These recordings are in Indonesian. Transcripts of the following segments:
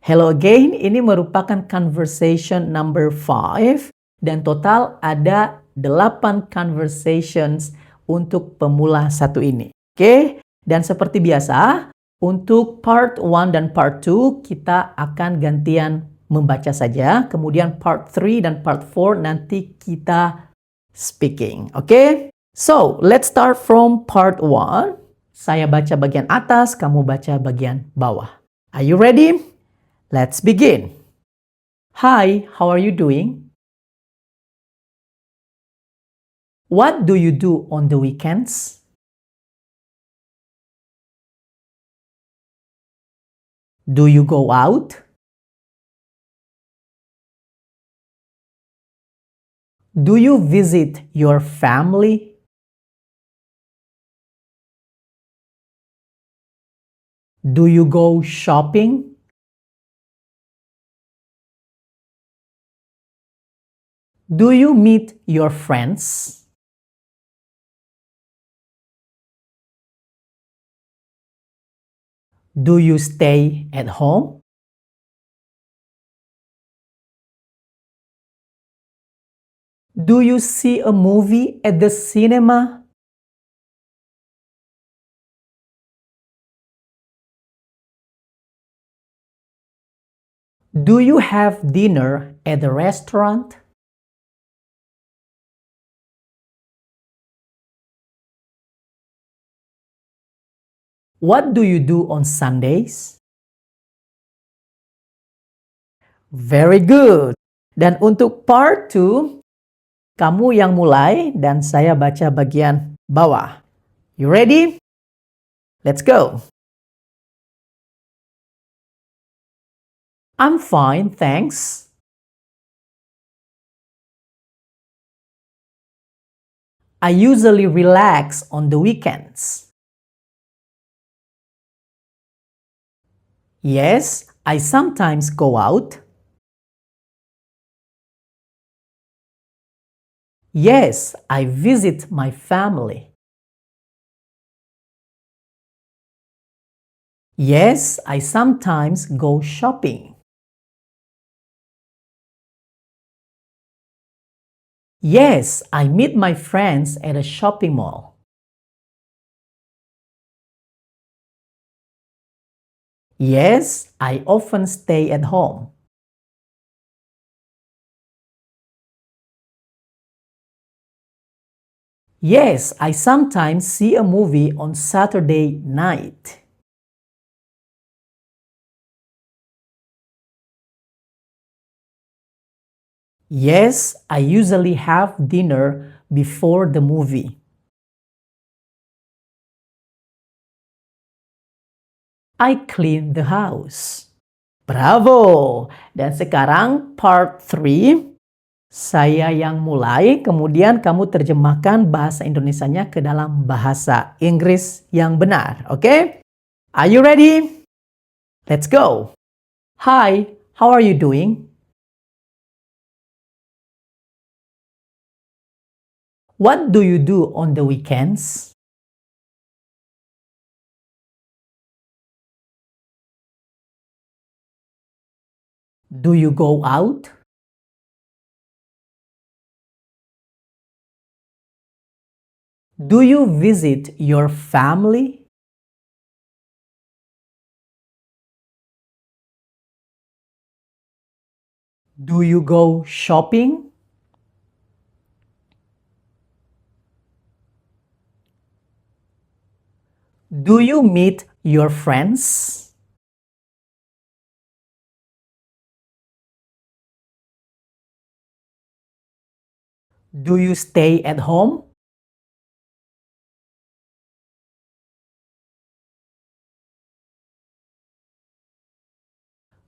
Hello again, ini merupakan conversation number 5 dan total ada 8 conversations untuk pemula satu ini. Oke, dan seperti biasa, untuk part 1 dan part 2 kita akan gantian membaca saja, kemudian part 3 dan part 4 nanti kita speaking. Oke? So, let's start from part 1. Saya baca bagian atas, kamu baca bagian bawah. Are you ready? Let's begin. Hi, how are you doing? What do you do on the weekends? Do you go out? Do you visit your family? Do you go shopping? Do you meet your friends? Do you stay at home? Do you see a movie at the cinema? Do you have dinner at the restaurant? What do you do on Sundays? Very good. Dan untuk part 2, kamu yang mulai dan saya baca bagian bawah. You ready? Let's go. I'm fine, thanks. I usually relax on the weekends. Yes, I sometimes go out. Yes, I visit my family. Yes, I sometimes go shopping. Yes, I meet my friends at a shopping mall. Yes, I often stay at home. Yes, I sometimes see a movie on Saturday night. Yes, I usually have dinner before the movie. I clean the house. Bravo! Dan sekarang part 3. Saya yang mulai, kemudian kamu terjemahkan bahasa Indonesianya ke dalam bahasa Inggris yang benar. Oke? Are you ready? Let's go. Hi, how are you doing? What do you do on the weekends? Do you go out? Do you visit your family? Do you go shopping? Do you meet your friends? Do you stay at home?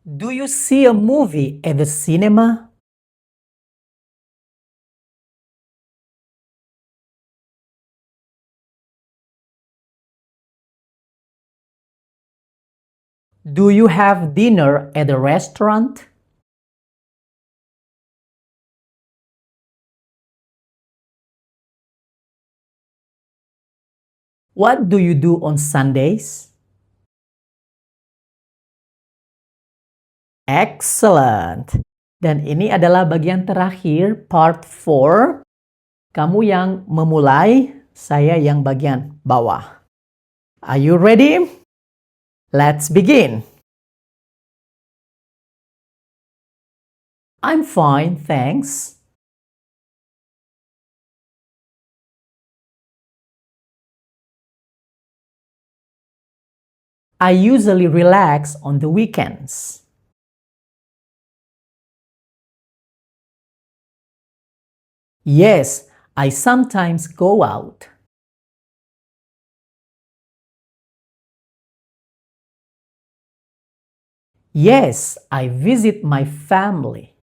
Do you see a movie at the cinema? Do you have dinner at a restaurant? What do you do on Sundays? Excellent. Dan ini adalah bagian terakhir, part 4. Kamu yang memulai, saya yang bagian bawah. Are you ready? Let's begin. I'm fine, thanks. I usually relax on the weekends. Yes, I sometimes go out. Yes, I visit my family.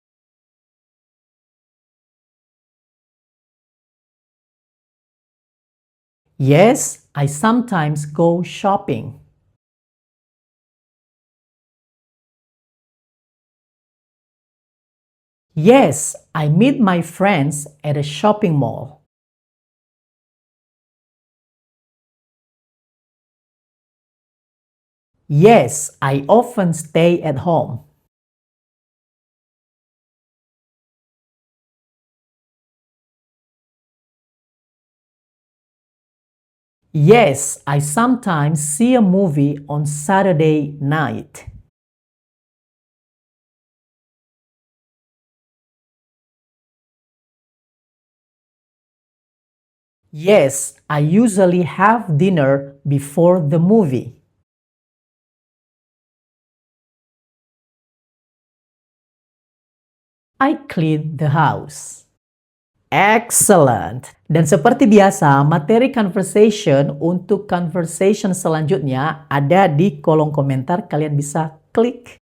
Yes, I sometimes go shopping. Yes, I meet my friends at a shopping mall. Yes, I often stay at home. Yes, I sometimes see a movie on Saturday night. Yes, I usually have dinner before the movie. I clean the house. Excellent. Dan seperti biasa, materi conversation untuk conversation selanjutnya ada di kolom komentar. Kalian bisa klik